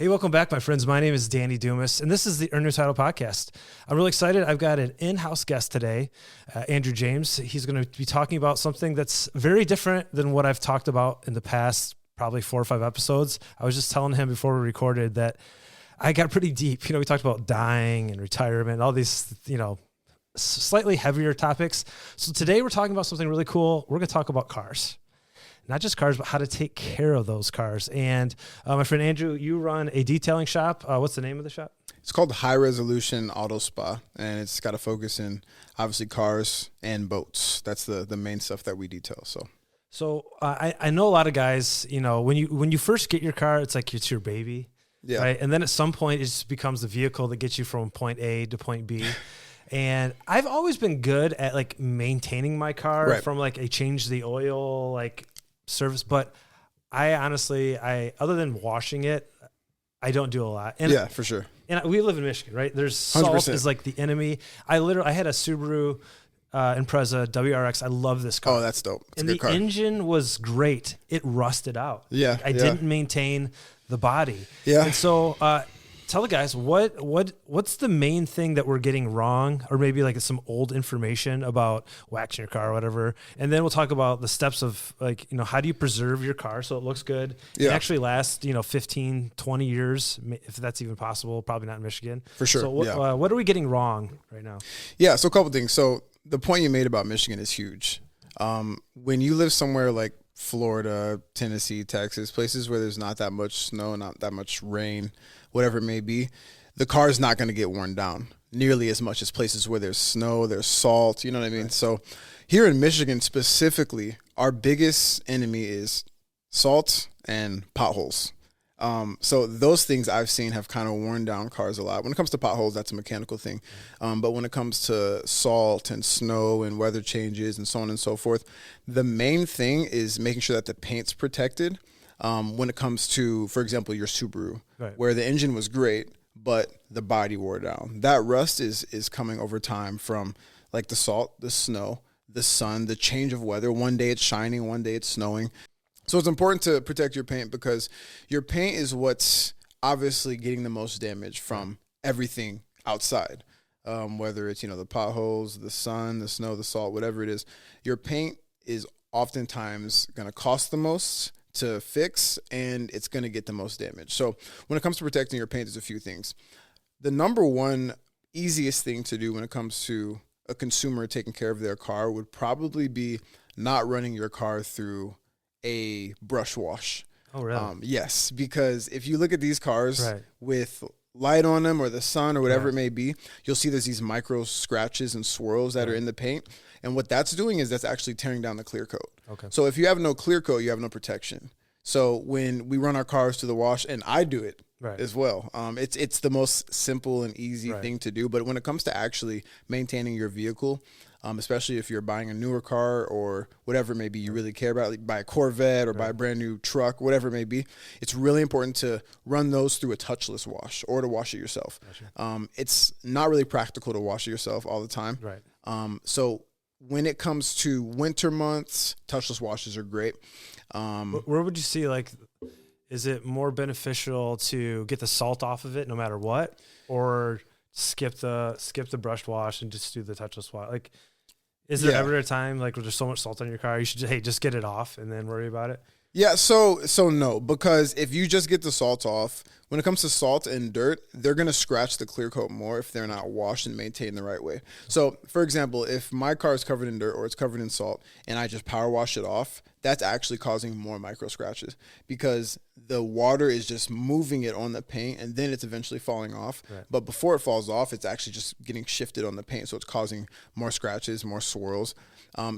Hey, welcome back, my friends. My name is Danny Dumas, and this is the Earn Your Title podcast. I'm really excited. I've got an in-house guest today, Andrew James. He's going to be talking about something that's very different than what I've talked about in the past, probably 4 or 5 episodes. I was just telling him before we recorded that I got pretty deep. We talked about dying and retirement, all these, slightly heavier topics. So today we're talking about something really cool. We're going to talk about cars. Not just cars, but how to take care of those cars. And my friend Andrew, you run a detailing shop. What's the name of the shop? It's called High Resolution Auto Spa, and it's got a focus in, obviously, cars and boats. That's the main stuff that we detail. So I know a lot of guys, when you first get your car, it's like it's your baby. Yeah. Right? And then at some point, it just becomes the vehicle that gets you from point A to point B. And I've always been good at maintaining my car right. from a change the oil, service, but I honestly, other than washing it, I don't do a lot. And yeah, for sure. And we live in Michigan, right? There's salt 100%. is the enemy. I had a Subaru Impreza WRX. I love this car. Oh, that's dope. It's and a good the car. engine was great. It rusted out. Yeah. I didn't maintain the body. Yeah. And so, tell the guys what's the main thing that we're getting wrong, or maybe some old information about waxing your car or whatever. And then we'll talk about the steps of how do you preserve your car so it looks good and actually last 15, 20 years, if that's even possible. Probably not in Michigan. For sure. So what are we getting wrong right now? Yeah. So a couple things. So the point you made about Michigan is huge. When you live somewhere like Florida, Tennessee, Texas, places where there's not that much snow, not that much rain, whatever it may be, the car is not going to get worn down nearly as much as places where there's snow, there's salt, you know what I mean? Right. So here in Michigan specifically, our biggest enemy is salt and potholes. So those things I've seen have kind of worn down cars a lot. When it comes to potholes, that's a mechanical thing. But when it comes to salt and snow and weather changes and so on and so forth, the main thing is making sure that the paint's protected. When it comes to, for example, your Subaru, right, where the engine was great, but the body wore down. That rust is coming over time from the salt, the snow, the sun, the change of weather. One day it's shining, one day it's snowing. So it's important to protect your paint because your paint is what's obviously getting the most damage from everything outside, whether it's, the potholes, the sun, the snow, the salt, whatever it is. Your paint is oftentimes going to cost the most to fix, and it's going to get the most damage. So when it comes to protecting your paint, there's a few things. The number one easiest thing to do when it comes to a consumer taking care of their car would probably be not running your car through a brush wash. Oh, really? Yes, because if you look at these cars right, with light on them or the sun or whatever right, it may be, you'll see there's these micro scratches and swirls that right, are in the paint. And what that's doing is that's actually tearing down the clear coat. Okay. So if you have no clear coat, you have no protection. So when we run our cars to the wash, and I do it right, as well, it's the most simple and easy right, thing to do. But when it comes to actually maintaining your vehicle, especially if you're buying a newer car or whatever it may be you really care about, buy a Corvette or buy a brand new truck, whatever it may be, it's really important to run those through a touchless wash or to wash it yourself. Gotcha. It's not really practical to wash it yourself all the time. Right. So when it comes to winter months, touchless washes are great. Where would you see, is it more beneficial to get the salt off of it no matter what, or skip the brushed wash and just do the touchless wash? Is there ever a time where there's so much salt on your car, you should just get it off and then worry about it? Yeah, so no, because if you just get the salt off, when it comes to salt and dirt, they're going to scratch the clear coat more if they're not washed and maintained the right way. So, for example, if my car is covered in dirt or it's covered in salt and I just power wash it off, that's actually causing more micro scratches because the water is just moving it on the paint and then it's eventually falling off. Right. But before it falls off, it's actually just getting shifted on the paint. So it's causing more scratches, more swirls.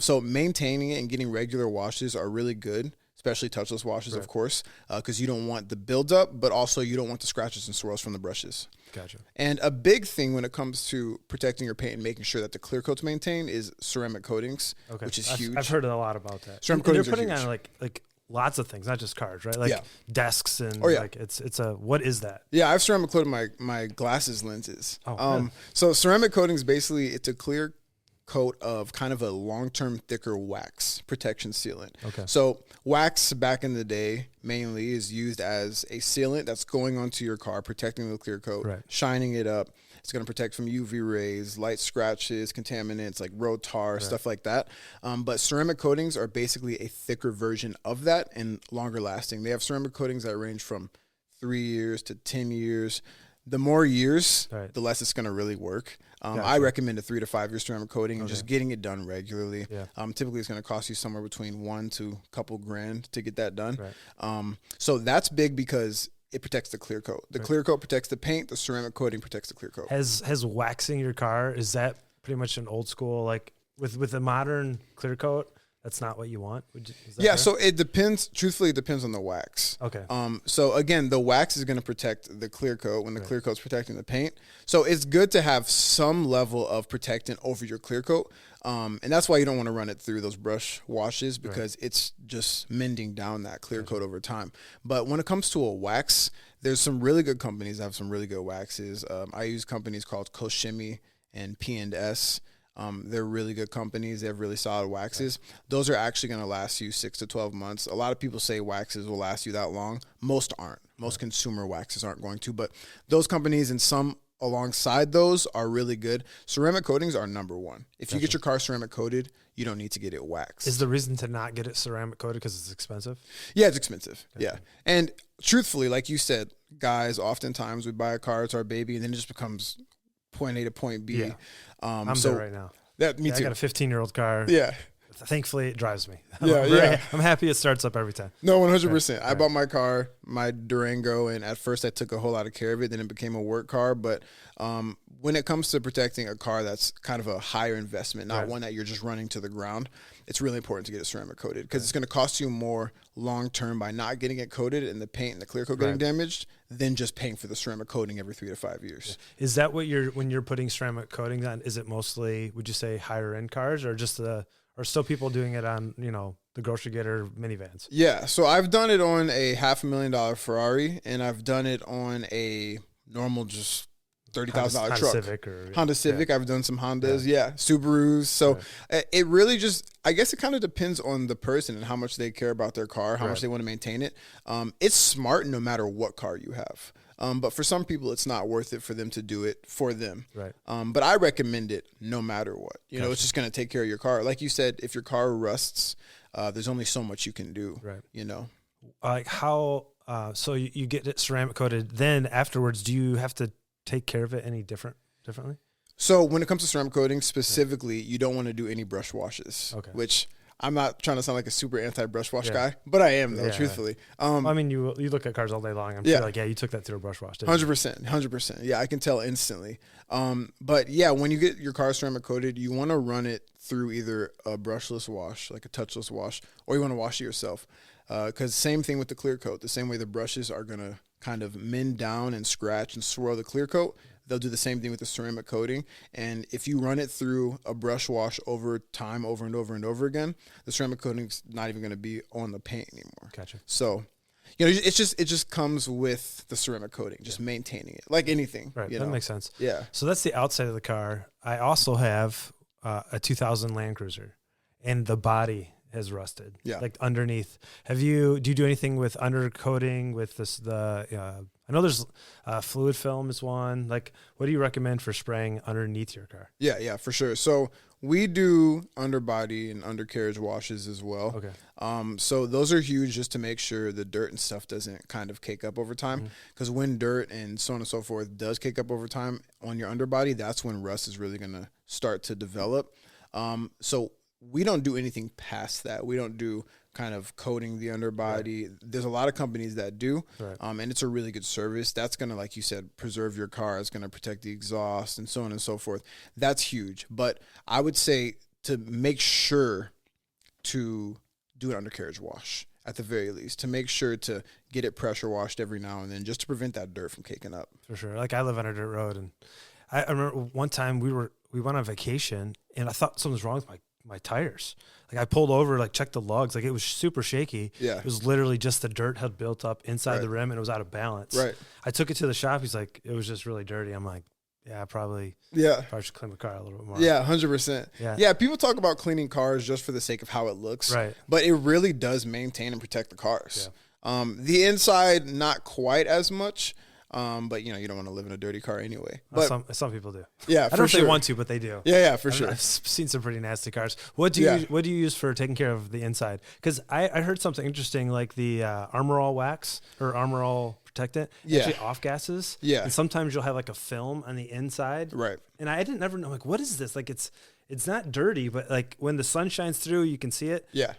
So maintaining it and getting regular washes are really good, especially touchless washes, right, of course, because you don't want the buildup, but also you don't want the scratches and swirls from the brushes. Gotcha. And a big thing when it comes to protecting your paint and making sure that the clear coat's maintained is ceramic coatings, which is huge. I've heard a lot about that. Ceramic and coatings they're putting are huge. on like lots of things, not just cars, right? Desks and it's a, what is that? Yeah, I've ceramic coated my glasses lenses. Oh, so ceramic coatings, basically, it's a clear coat of kind of a long-term thicker wax protection sealant. Okay. So wax back in the day mainly is used as a sealant that's going onto your car, protecting the clear coat, Right. shining it up. It's going to protect from UV rays, light scratches, contaminants like road tar, stuff like that. But ceramic coatings are basically a thicker version of that and longer lasting. They have ceramic coatings that range from 3 years to 10 years. The more years, the less it's going to really work. I recommend a 3 to 5 year ceramic coating and just getting it done regularly. Yeah. Typically, it's going to cost you somewhere between $1,000 to a couple grand to get that done. Right. So that's big because it protects the clear coat. The clear coat protects the paint. The ceramic coating protects the clear coat. Has waxing your car, is that pretty much an old school, like with a modern clear coat? That's not what you want? Is that fair? So it depends. Truthfully, it depends on the wax. Okay. So again, the wax is going to protect the clear coat when the clear coat's protecting the paint. So it's good to have some level of protectant over your clear coat. And that's why you don't want to run it through those brush washes because it's just mending down that clear coat over time. But when it comes to a wax, there's some really good companies that have some really good waxes. I use companies called Koshimi and P&S. They're really good companies. They have really solid waxes. Those are actually going to last you 6 to 12 months. A lot of people say waxes will last you that long. Most aren't. Most consumer waxes aren't going to. But those companies and some alongside those are really good. Ceramic coatings are number one. If you get your car ceramic coated, you don't need to get it waxed. Is the reason to not get it ceramic coated because it's expensive? Yeah, it's expensive. Yeah. And truthfully, like you said, guys, oftentimes we buy a car, it's our baby, and then it just becomes point A to point B. Yeah. I'm there right now. Me too. I got a 15-year-old car. Yeah. Thankfully, it drives me. Yeah, I'm happy it starts up every time. No, 100%. I bought my car, my Durango, and at first I took a whole lot of care of it. Then it became a work car. But when it comes to protecting a car that's kind of a higher investment, not one that you're just running to the ground, it's really important to get it ceramic coated because it's going to cost you more long term by not getting it coated and the paint and the clear coat getting damaged than just paying for the ceramic coating every 3 to 5 years. Is that what when you're putting ceramic coating on? Is it mostly, would you say, higher end cars or just or still people doing it on, the grocery getter minivans? Yeah. So I've done it on a $500,000 Ferrari and I've done it on a normal just $30,000 truck. Honda Civic. I've done some Hondas. Yeah. Subarus. So it really just, I guess it kind of depends on the person and how much they care about their car, how much they want to maintain it. It's smart no matter what car you have. But for some people, it's not worth it for them to do it for them. Right. But I recommend it no matter what. It's just going to take care of your car. Like you said, if your car rusts, there's only so much you can do. Right. Like how, so you get it ceramic coated, then afterwards, do you have to take care of it any differently? So when it comes to ceramic coating specifically, you don't want to do any brush washes, which I'm not trying to sound like a super anti-brush wash guy, but I am though, truthfully. I mean, you look at cars all day long. I'm sure like, you took that through a brush wash. 100%. Yeah, I can tell instantly. But yeah, when you get your car ceramic coated, you want to run it through either a brushless wash, like a touchless wash, or you want to wash it yourself. Because same thing with the clear coat. The same way the brushes are going to kind of mend down and scratch and swirl the clear coat, they'll do the same thing with the ceramic coating. And if you run it through a brush wash over time, over and over and over again, the ceramic coating's not even going to be on the paint anymore. Gotcha. So, it just comes with the ceramic coating, just maintaining it, like anything. Right. That makes sense. Yeah. So that's the outside of the car. I also have a 2000 Land Cruiser, and the body has rusted. Yeah. Like underneath. Do you do anything with undercoating with this, I know there's fluid film is one. Like, what do you recommend for spraying underneath your car? Yeah, for sure. So we do underbody and undercarriage washes as well. Okay. So those are huge just to make sure the dirt and stuff doesn't kind of cake up over time. Because when dirt and so on and so forth does cake up over time on your underbody, that's when rust is really going to start to develop. So we don't do anything past that. We don't do kind of coating the underbody. Right. There's a lot of companies that do, and it's a really good service. That's going to, like you said, preserve your car. It's going to protect the exhaust and so on and so forth. That's huge. But I would say to make sure to do an undercarriage wash at the very least, to make sure to get it pressure washed every now and then just to prevent that dirt from caking up. For sure. Like I live on a dirt road, and I remember one time we went on vacation, and I thought something was wrong with my tires. Like I pulled over, like checked the lugs, like it was super shaky. Yeah. It was literally just the dirt had built up inside the rim and it was out of balance. Right. I took it to the shop. He's like, it was just really dirty. I'm like, yeah, probably should clean my car a little bit more. Yeah, 100%. Yeah. Yeah, people talk about cleaning cars just for the sake of how it looks. Right. But it really does maintain and protect the cars. Yeah. The inside, not quite as much. But you don't want to live in a dirty car anyway. But some people do. Yeah, I don't know if they want to, but they do. Yeah, for sure. I've seen some pretty nasty cars. What do you use for taking care of the inside? Because I heard something interesting, like the Armor All wax or Armor All protectant actually off gases. Yeah, and sometimes you'll have like a film on the inside. Right. And I didn't ever know, like, what is this? Like it's not dirty, but like when the sun shines through, you can see it. Yeah.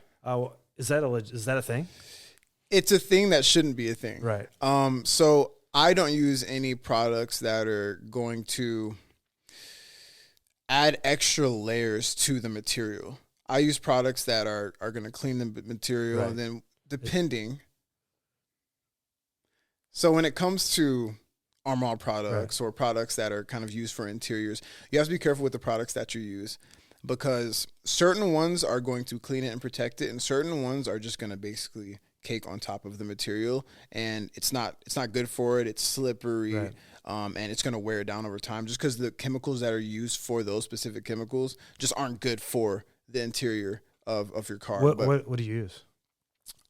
Is that a thing? It's a thing that shouldn't be a thing. Right. So I don't use any products that are going to add extra layers to the material. I use products that are going to clean the material, and then depending. So when it comes to Armor All products or products that are kind of used for interiors, you have to be careful with the products that you use, because certain ones are going to clean it and protect it, and certain ones are just going to basically cake on top of the material, and it's not good for it. It's slippery, and it's going to wear it down over time, just because the chemicals that are used for those specific chemicals just aren't good for the interior of your car. What do you use?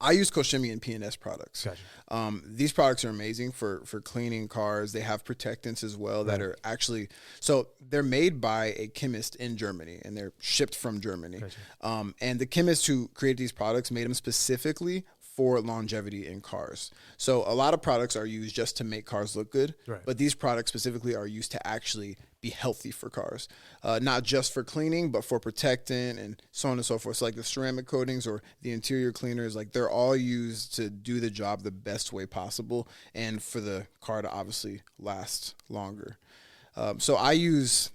I use Koshimi and P&S products. Gotcha. These products are amazing for cleaning cars. They have protectants as well that are actually, so they're made by a chemist in Germany, and they're shipped from Germany. Gotcha. And the chemist who created these products made them specifically for longevity in cars. So a lot of products are used just to make cars look good, but these products specifically are used to actually be healthy for cars, not just for cleaning, but for protecting and so on and so forth. So like the ceramic coatings or the interior cleaners, like they're all used to do the job the best way possible and for the car to obviously last longer. So I use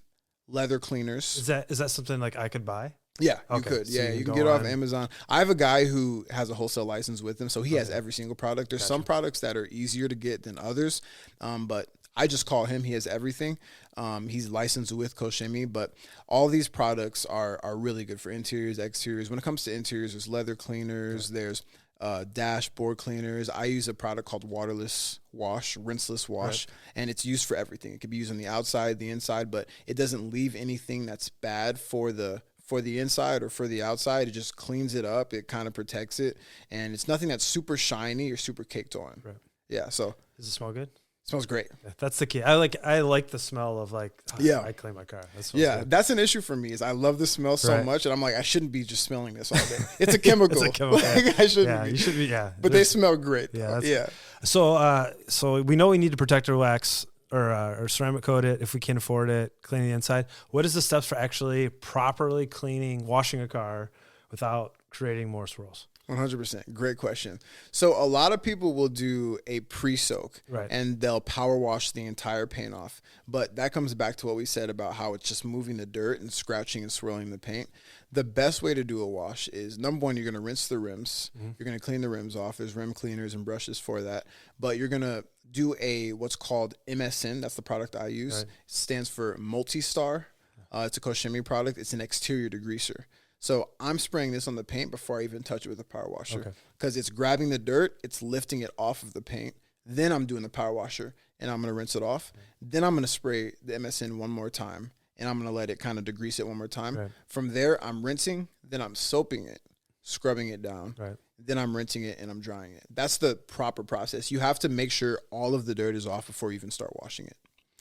leather cleaners. Is that something like I could buy? Yeah, you could. So you can get it off Amazon. I have a guy who has a wholesale license with him, so he has every single product. There's some products that are easier to get than others, but I just call him. He has everything. He's licensed with Koshimi, but all these products are really good for interiors, exteriors. When it comes to interiors, there's leather cleaners, there's dashboard cleaners. I use a product called rinseless wash, and it's used for everything. It could be used on the outside, the inside, but it doesn't leave anything that's bad for the inside or for the outside. It just cleans it up. It kind of protects it, and it's nothing that's super shiny or super caked on. Right. Yeah. So does it smell good? It smells great. That's the key. I like the smell of I clean my car. Good. That's an issue for me. Is I love the smell so much, and I'm like, I shouldn't be just smelling this all day. It's a chemical. I shouldn't be. You should be. Yeah. But they smell great. Yeah. So we know we need to protect our wax or ceramic coat it if we can afford it, cleaning the inside. What is the steps for actually properly washing a car without creating more swirls? 100%. Great question. So a lot of people will do a pre-soak, and they'll power wash the entire paint off. But that comes back to what we said about how it's just moving the dirt and scratching and swirling the paint. The best way to do a wash is, number one, you're going to rinse the rims. Mm-hmm. You're going to clean the rims off. There's rim cleaners and brushes for that. But you're going to do what's called MSN. That's the product I use. It stands for Multi-Star. It's a Koshimi product. It's an exterior degreaser. So I'm spraying this on the paint before I even touch it with a power washer, because it's grabbing the dirt, it's lifting it off of the paint. Then I'm doing the power washer, and I'm going to rinse it off. Then I'm going to spray the MSN one more time, and I'm going to let it kind of degrease it one more time. From there, I'm rinsing, then I'm soaping it, scrubbing it down. Then I'm rinsing it, and I'm drying it. That's the proper process. You have to make sure all of the dirt is off before you even start washing it.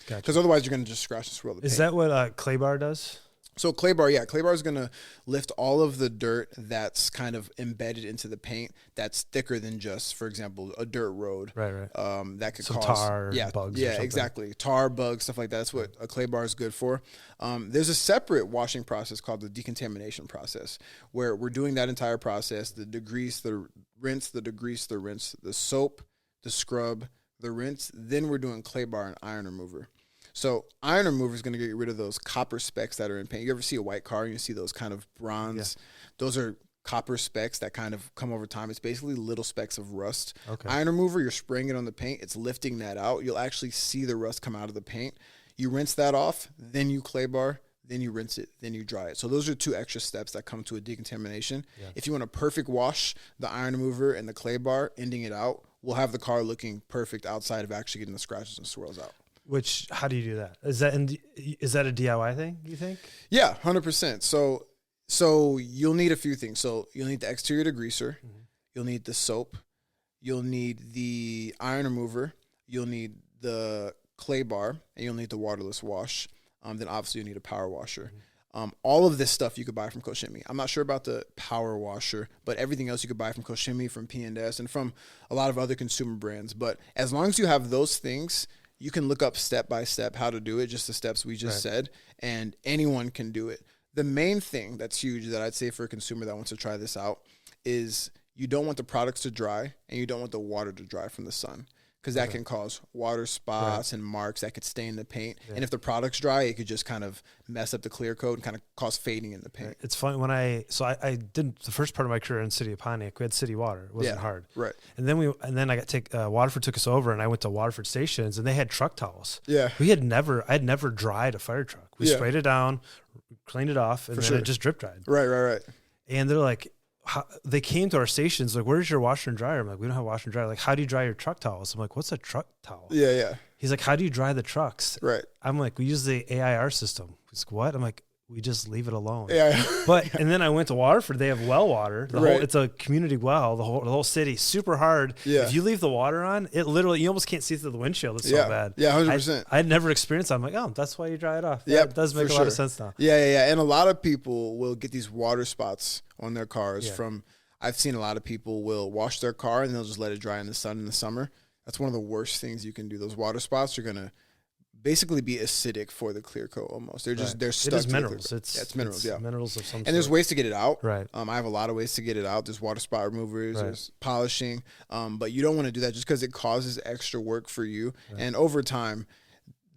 Because otherwise you're going to just scratch and swirl the paint. Is that what Clay Bar does? So Clay Bar is going to lift all of the dirt that's kind of embedded into the paint that's thicker than just, for example, a dirt road. That could cause tar, bugs. Yeah, exactly. Tar, bugs, stuff like that. That's what a Clay Bar is good for. There's a separate washing process called the decontamination process, where we're doing that entire process: the degrease, the rinse, the degrease, the rinse, the soap, the scrub, the rinse. Then we're doing Clay Bar and iron remover. So iron remover is going to get rid of those copper specks that are in paint. You ever see a white car and you see those kind of bronze? Yeah. Those are copper specks that kind of come over time. It's basically little specks of rust. Iron remover, you're spraying it on the paint. It's lifting that out. You'll actually see the rust come out of the paint. You rinse that off, then you Clay Bar, then you rinse it, then you dry it. So those are 2 extra steps that come to a decontamination. Yeah. If you want a perfect wash, the iron remover and the Clay Bar, ending it out, will have the car looking perfect outside of actually getting the scratches and swirls out. How do you do that? Is that a DIY thing, you think? Yeah, 100%. So you'll need a few things. So you'll need the exterior degreaser. Mm-hmm. You'll need the soap. You'll need the iron remover. You'll need the clay bar, and you'll need the waterless wash. Then obviously you need a power washer. Mm-hmm. All of this stuff you could buy from Koshimi. I'm not sure about the power washer, but everything else you could buy from Koshimi, from P&S, and from a lot of other consumer brands. But as long as you have those things, you can look up step by step how to do it, just the steps we just said, and anyone can do it. The main thing that's huge that I'd say for a consumer that wants to try this out is you don't want the products to dry and you don't want the water to dry from the sun, because that can cause water spots and marks that could stain the paint. Yeah. And if the product's dry, it could just kind of mess up the clear coat and kind of cause fading in the paint. It's funny when I did the first part of my career in City of Pontiac. We had city water. It wasn't hard. Right. And then I got Waterford took us over, and I went to Waterford stations, and they had truck towels. Yeah. I had never dried a fire truck. We sprayed it down, cleaned it off, and then it just drip dried. Right. And they're like, they came to our stations like, where's your washer and dryer? I'm like, we don't have washer and dryer. Like, how do you dry your truck towels? I'm like, what's a truck towel? Yeah. He's like, how do you dry the trucks? Right. I'm like, we use the AIR system. He's like, what? I'm like, we just leave it alone. Yeah. And then I went to Waterford. They have well water. It's a community well. The whole city, super hard. Yeah. If you leave the water on, it literally, you almost can't see through the windshield. It's so bad. Yeah, 100%. I'd never experienced that. I'm like, oh, that's why you dry it off. Yeah, it does make a lot of sense now. Yeah. And a lot of people will get these water spots on their cars from. I've seen a lot of people will wash their car and they'll just let it dry in the sun in the summer. That's one of the worst things you can do. Those water spots are going to basically be acidic for the clear coat almost. They're they're stuck. It is minerals. It's minerals, minerals of some sort. And there's ways to get it out. Right. I have a lot of ways to get it out. There's water spot removers, there's polishing. But you don't want to do that just because it causes extra work for you. Right. And over time,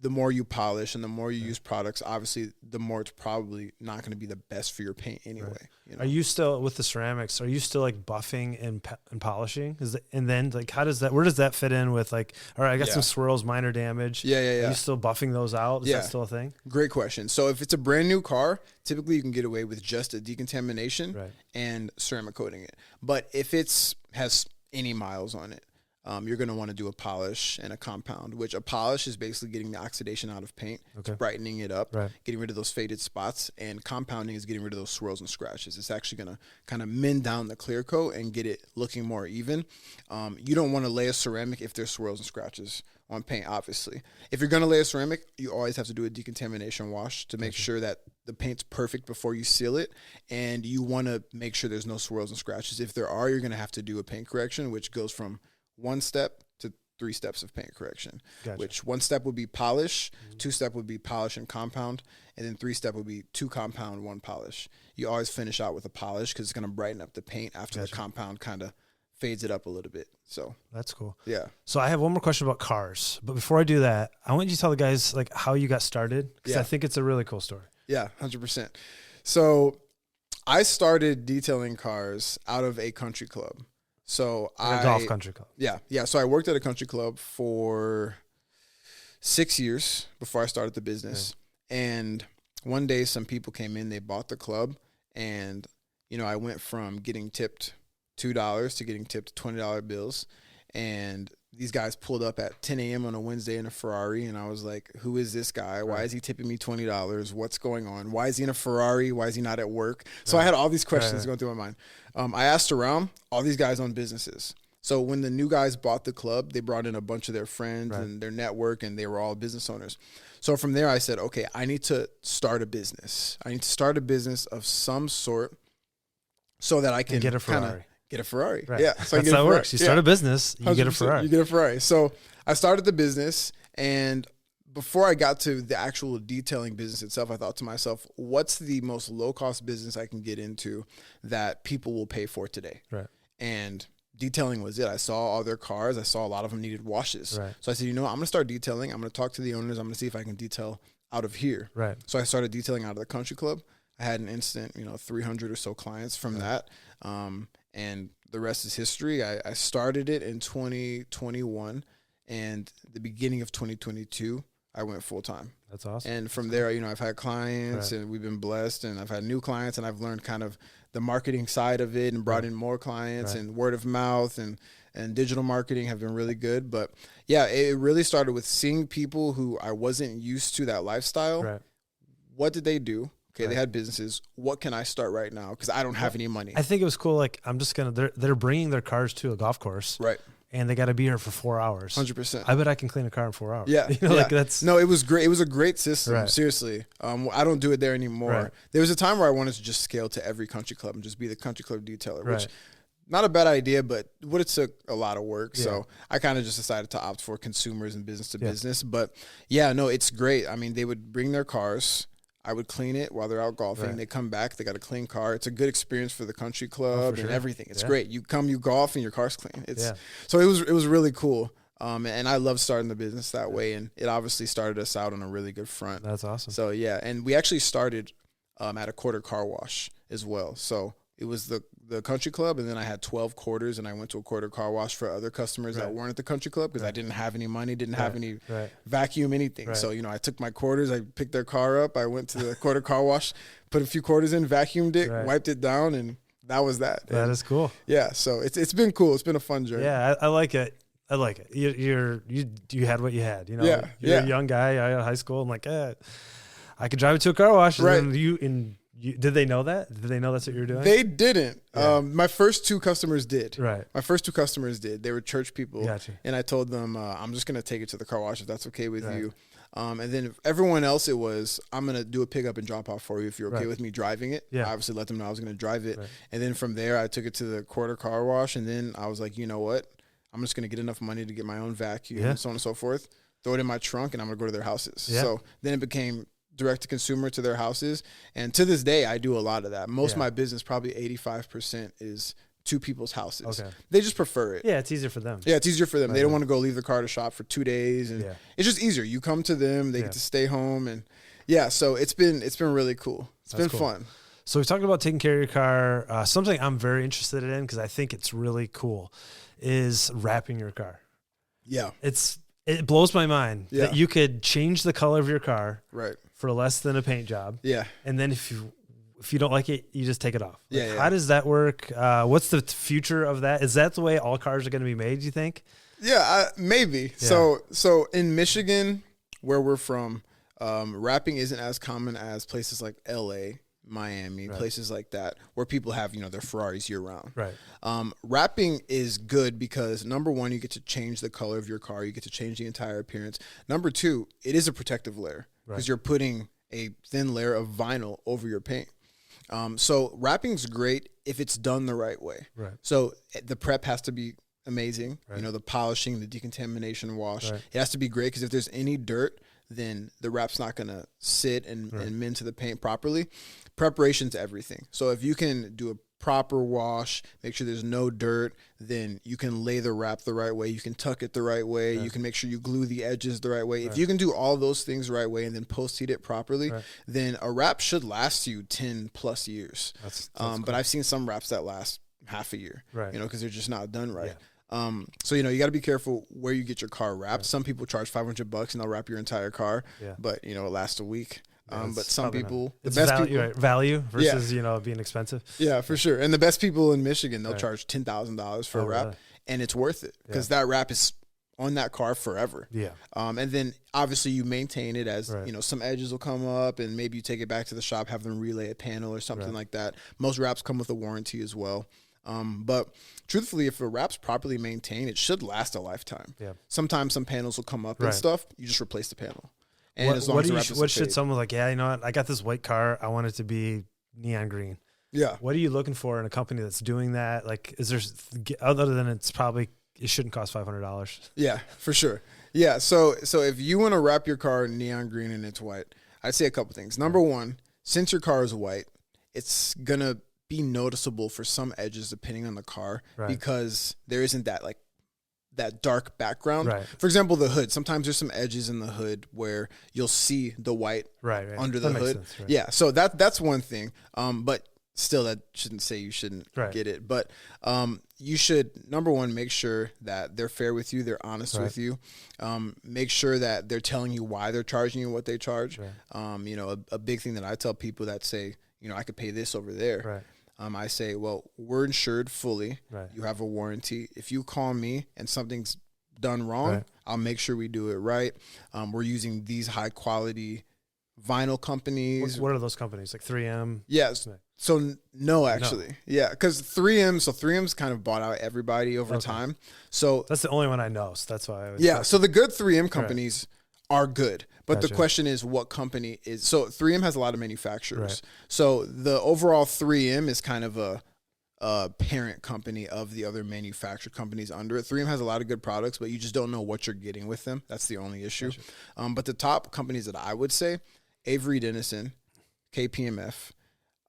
the more you polish and the more you use products, obviously, the more it's probably not going to be the best for your paint anyway. Right. You know? Are you still with the ceramics? Are you still like buffing and polishing? And then like how does that? Where does that fit in with like? All right, I got some swirls, minor damage. Yeah. Are you still buffing those out? Is that still a thing? Great question. So if it's a brand new car, typically you can get away with just a decontamination and ceramic coating it. But if has any miles on it, you're going to want to do a polish and a compound, which a polish is basically getting the oxidation out of paint, brightening it up, getting rid of those faded spots, and compounding is getting rid of those swirls and scratches. It's actually going to kind of mend down the clear coat and get it looking more even. You don't want to lay a ceramic if there's swirls and scratches on paint, obviously. If you're going to lay a ceramic, you always have to do a decontamination wash to make sure that the paint's perfect before you seal it, and you want to make sure there's no swirls and scratches. If there are, you're going to have to do a paint correction, which goes from 1 step to 3 steps of paint correction. Which 1 step would be polish, 2 step would be polish and compound, and then 3 step would be 2 compound, 1 polish. You always finish out with a polish because it's going to brighten up the paint after the compound kind of fades it up a little bit. So that's cool. Yeah. So I have one more question about cars, but before I do that, I want you to tell the guys like how you got started, because I think it's a really cool story. Yeah, 100%. So I started detailing cars out of a country club. So a golf country club. Yeah. So I worked at a country club for 6 years before I started the business. Yeah. And one day some people came in, they bought the club, and I went from getting tipped $2 to getting tipped $20 bills. And these guys pulled up at 10 a.m. on a Wednesday in a Ferrari, and I was like, who is this guy? Why is he tipping me $20? What's going on? Why is he in a Ferrari? Why is he not at work? So I had all these questions going through my mind. I asked around. All these guys own businesses. So when the new guys bought the club, they brought in a bunch of their friends and their network, and they were all business owners. So from there, I said, okay, I need to start a business. I need to start a business of some sort so that I can get a Ferrari. Get a Ferrari. Right. Yeah. So that's how it works. You start a business, you get a Ferrari. You get a Ferrari. So I started the business, and before I got to the actual detailing business itself, I thought to myself, what's the most low-cost business I can get into that people will pay for today? Right. And detailing was it. I saw all their cars. I saw a lot of them needed washes. Right. So I said, I'm going to start detailing. I'm going to talk to the owners. I'm going to see if I can detail out of here. Right. So I started detailing out of the country club. I had an instant, 300 or so clients from that. And the rest is history. I started it in 2021, and the beginning of 2022, I went full time. That's awesome. And from there, I've had clients, and we've been blessed, and I've had new clients, and I've learned kind of the marketing side of it, and brought in more clients, and word of mouth, and and digital marketing have been really good. But yeah, it really started with seeing people who I wasn't used to that lifestyle. Right. What did they do? Okay, Right. they had businesses. What can I start right now? Because I don't have any money. I think it was cool. Like, I'm just they're bringing their cars to a golf course, Right. and they got to be here for 4 hours. 100%. I bet I can clean a car in 4 hours. Yeah, you know, yeah. like that's No, it was great. It was a great system. Right. Seriously, I don't do it there anymore. Right. There was a time where I wanted to just scale to every country club and just be the country club detailer, Right. which not a bad idea, but would have took a lot of work. Yeah. So I kind of just decided to opt for consumers and business to Yeah. business. But yeah, no, it's great. I mean, they would bring their cars. I would clean it while they're out golfing. Right. They come back. They got a clean car. It's a good experience for the country club sure. and everything. It's Yeah. great. You come, you golf, and your car's clean. Yeah. So it was really cool. And I love starting the business that way. And it obviously started us out on a really good front. That's awesome. So yeah, and we actually started at a quarter car wash as well. So it was the country club, and then I had 12 quarters, and I went to a quarter car wash for other customers that Right. weren't at the country club because I didn't have any money, didn't have any Right. vacuum, anything. Right. So, I took my quarters, I picked their car up, I went to the quarter car wash, put a few quarters in, vacuumed it, Right. wiped it down, and that was that. That And is cool. yeah, so it's been cool. It's been a fun journey. Yeah, I like it. I like it. You had what you had. You know, Yeah, you're yeah. a young guy out of high school. I'm like, I could drive it to a car wash. And Right. then did they know that? Did they know that's what you were doing? They didn't. Yeah. My first two customers did. Right. My first two customers did. They were church people. Gotcha. And I told them, I'm just going to take it to the car wash if that's okay with Right. you. And then everyone else, it was, I'm going to do a pickup and drop off for you if you're okay Right. with me driving it. Yeah. I obviously let them know I was going to drive it. Right. And then from there, I took it to the quarter car wash. And then I was like, you know what? I'm just going to get enough money to get my own vacuum Yeah. and so on and so forth. Throw it in my trunk, and I'm going to go to their houses. Yeah. So then it became direct to consumer to their houses. And to this day, I do a lot of that. Most of Yeah. my business, probably 85%, is to people's houses. Okay. They just prefer it. Yeah, it's easier for them. Yeah, it's easier for them. Right. They don't want to go leave the car to shop for 2 days, and Yeah. it's just easier. You come to them, they Yeah. get to stay home, and yeah. So it's been really cool. It's That's been cool. fun. So we talked about taking care of your car. Something I'm very interested in because I think it's really cool is wrapping your car. Yeah, It blows my mind Yeah. that you could change the color of your car right. for less than a paint job. Yeah, And then if you don't like it, you just take it off. Like, Yeah. How does that work? What's the future of that? Is that the way all cars are going to be made, do you think? yeah. Maybe. Yeah. So in Michigan, where we're from, wrapping isn't as common as places like L.A., Miami, Right. places like that, where people have their Ferraris year round. Right. Wrapping is good because number one, you get to change the color of your car. You get to change the entire appearance. Number two, it is a protective layer because Right. you're putting a thin layer of vinyl over your paint. So wrapping's great if it's done the right way. Right. So the prep has to be amazing. Right. The polishing, the decontamination wash. Right. It has to be great because if there's any dirt, then the wrap's not going to sit and mint to the paint properly. Preparation's everything. So if you can do a proper wash, make sure there's no dirt, then you can lay the wrap the right way. You can tuck it the right way. Right. You can make sure you glue the edges the right way. Right. If you can do all those things the right way and then post-heat it properly, Right. then a wrap should last you 10 plus years. That's But I've seen some wraps that last half a year, Right. because they're just not done right. Yeah. So, you got to be careful where you get your car wrapped. Right. Some people charge $500 and they'll wrap your entire car, Yeah. but, it lasts a week. Yeah, But some people, the it's best value, people, right, value versus, being expensive. yeah, for sure. And the best people in Michigan, they'll Right. charge $10,000 for a Oh, wrap, really? and it's worth it because that wrap is on that car forever. Yeah. And then obviously you maintain it as, Right. some edges will come up and maybe you take it back to the shop, have them relay a panel or something Right. like that. Most wraps come with a warranty as well. But truthfully, if a wrap's properly maintained, it should last a lifetime. Yeah. Sometimes some panels will come up Right. and stuff. You just replace the panel. And What, as long what as do the you, wrap doesn't what should fade. someone like, you know what? I got this white car. I want it to be neon green. Yeah. What are you looking for in a company that's doing that? Like, is there, other than it shouldn't cost $500. Yeah, for sure. Yeah. So if you want to wrap your car neon green and it's white, I'd say a couple things. Number one, since your car is white, it's going to be noticeable for some edges depending on the car Right. because there isn't that dark background. Right. For example, the hood. Sometimes there's some edges in the hood where you'll see the white Right. under That the makes hood. sense, right. Yeah. So that's one thing. But still, that shouldn't say you shouldn't Right. get it. But you should, number one, make sure that they're fair with you. They're honest Right. with you. Make sure that they're telling you why they're charging you what they charge. Right. A big thing that I tell people that say, I could pay this over there. Right. I say, well, we're insured fully. Right. You have a warranty. If you call me and something's done wrong, Right. I'll make sure we do it right. We're using these high quality vinyl companies. What are those companies? Like 3M? Yes. Right. So no, actually. Yeah. Because 3M's kind of bought out everybody over time. So that's the only one I know. So that's why I was yeah. So the good 3M companies are good. But Gotcha. the question is, what company is, so 3M has a lot of manufacturers. Right. So the overall 3M is kind of a parent company of the other manufactured companies under it. 3M has a lot of good products, but you just don't know what you're getting with them. That's the only issue. Gotcha. But the top companies that I would say, Avery Dennison, KPMF,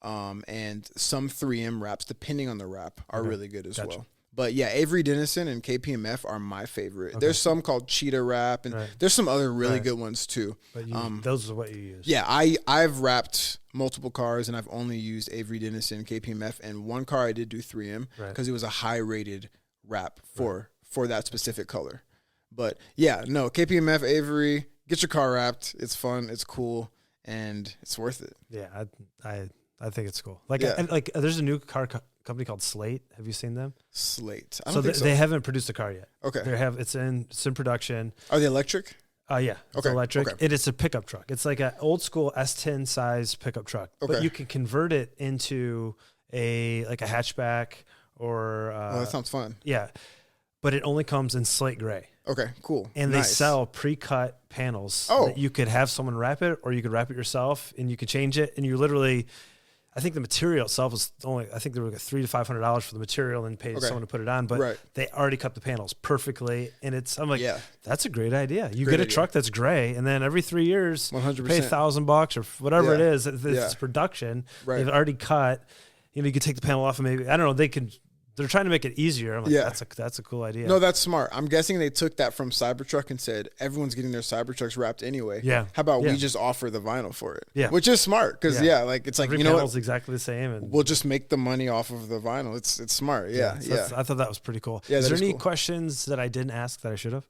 and some 3M wraps, depending on the wrap, are really good as well. But yeah, Avery Dennison and KPMF are my favorite. Okay. There's some called Cheetah Wrap, and there's some other really good ones too. But those are what you use. Yeah, I've wrapped multiple cars, and I've only used Avery Dennison, KPMF, and one car I did do 3M because it was a high rated wrap for that specific color. But yeah, no, KPMF, Avery, get your car wrapped. It's fun, it's cool, and it's worth it. Yeah, I think it's cool. Like there's a new car company called Slate. Have you seen them? Slate. I don't think so. They haven't produced a car yet. Okay. It's in production. Are they electric? Yeah. It's electric. Okay. It's a pickup truck. It's like an old school S10 size pickup truck. Okay. But you can convert it into a hatchback or that sounds fun. Yeah. But it only comes in slate gray. Okay, cool. And they sell pre-cut panels that you could have someone wrap it, or you could wrap it yourself, and you could change it, and you literally, I think the material itself was only, I think they were $300 to $500 for the material and paid someone to put it on, but they already cut the panels perfectly. And I'm like, that's a great idea. You get a truck that's gray, and then every 3 years, 100%. You pay $1,000 or whatever it is. It's production. They've already cut. You could take the panel off, and maybe, I don't know, they're trying to make it easier. I'm like, that's a cool idea. No, that's smart. I'm guessing they took that from Cybertruck and said, everyone's getting their Cybertrucks wrapped anyway. Yeah. How about we just offer the vinyl for it? Yeah. Which is smart because, it's like, every you know panel's exactly the same. And we'll just make the money off of the vinyl. It's smart. Yeah. I thought that was pretty cool. Yeah, is there any questions that I didn't ask that I should have?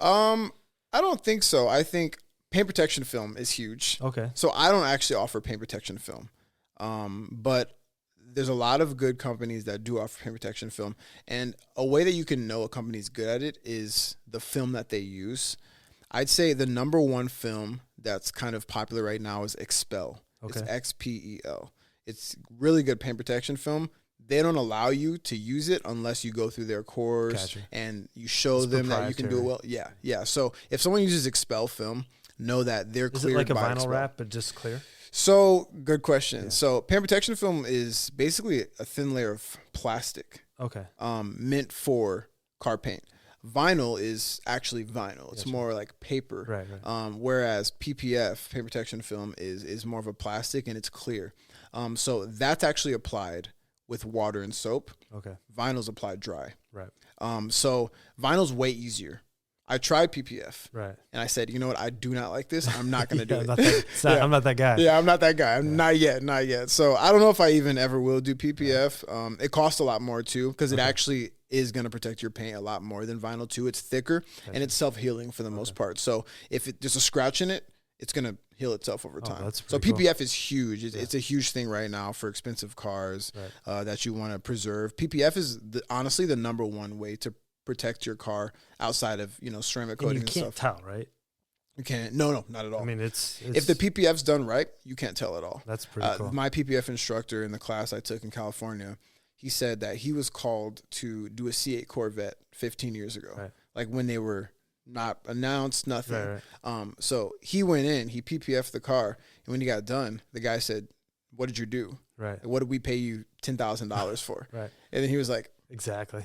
I don't think so. I think paint protection film is huge. Okay. So I don't actually offer paint protection film. But there's a lot of good companies that do offer paint protection film. And a way that you can know a company's good at it is the film that they use. I'd say the number one film that's kind of popular right now is Expel. Okay. It's XPEL. It's really good paint protection film. They don't allow you to use it unless you go through their course and you show them that you can do it well. Yeah, yeah. So if someone uses Expel film, know that they're cleared by Is it like a vinyl Expel. wrap but just clear? So, good question. Yeah. So, paint protection film is basically a thin layer of plastic. Okay. Meant for car paint. Vinyl is actually vinyl. It's more like paper. Right. Whereas PPF, paint protection film, is more of a plastic and it's clear. So that's actually applied with water and soap. Okay. Vinyl's applied dry. Right. So vinyl's way easier. I tried PPF, right, and I said, you know what, I do not like this. I'm not going to do it. I'm not that guy. Yeah, I'm not that guy. I'm not yet. So I don't know if I even ever will do PPF. It costs a lot more too because it actually is going to protect your paint a lot more than vinyl too. It's thicker and it's self-healing for the most part. So if there's a scratch in it, it's going to heal itself over time. So PPF is huge. It's a huge thing right now for expensive cars that you want to preserve. PPF is honestly the number one way to protect your car outside of ceramic coating and stuff. You can't tell, right? You can't. No, not at all. I mean, it's if the PPF's done right, you can't tell at all. That's pretty cool. My PPF instructor in the class I took in California, he said that he was called to do a C8 Corvette 15 years ago, like when they were not announced, nothing. Right. So he went in, he PPF'd the car, and when he got done, the guy said, "What did you do? Right. What did we pay you $10,000 for?" Right. And then he was like, Exactly.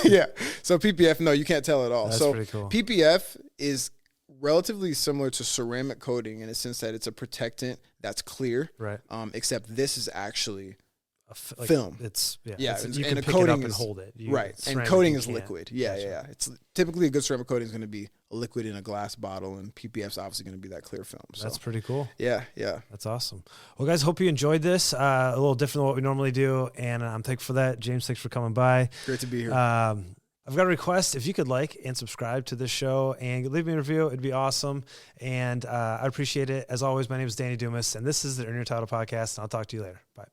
Yeah. So PPF, no, you can't tell at all. That's so pretty cool. PPF is relatively similar to ceramic coating in a sense that it's a protectant that's clear. Right. Except this is actually film. It's you and can a pick coating it up and is, hold it. And coating is liquid. Yeah. It's typically a good ceramic coating is going to be a liquid in a glass bottle, and PPF's obviously going to be that clear film. So. That's pretty cool. Yeah. That's awesome. Well, guys, hope you enjoyed this. A little different than what we normally do, and I'm thankful for that. James, thanks for coming by. Great to be here. I've got a request. If you could like and subscribe to this show and leave me a review, it'd be awesome. And I appreciate it. As always, my name is Danny Dumas, and this is the Earn Your Title Podcast, and I'll talk to you later. Bye.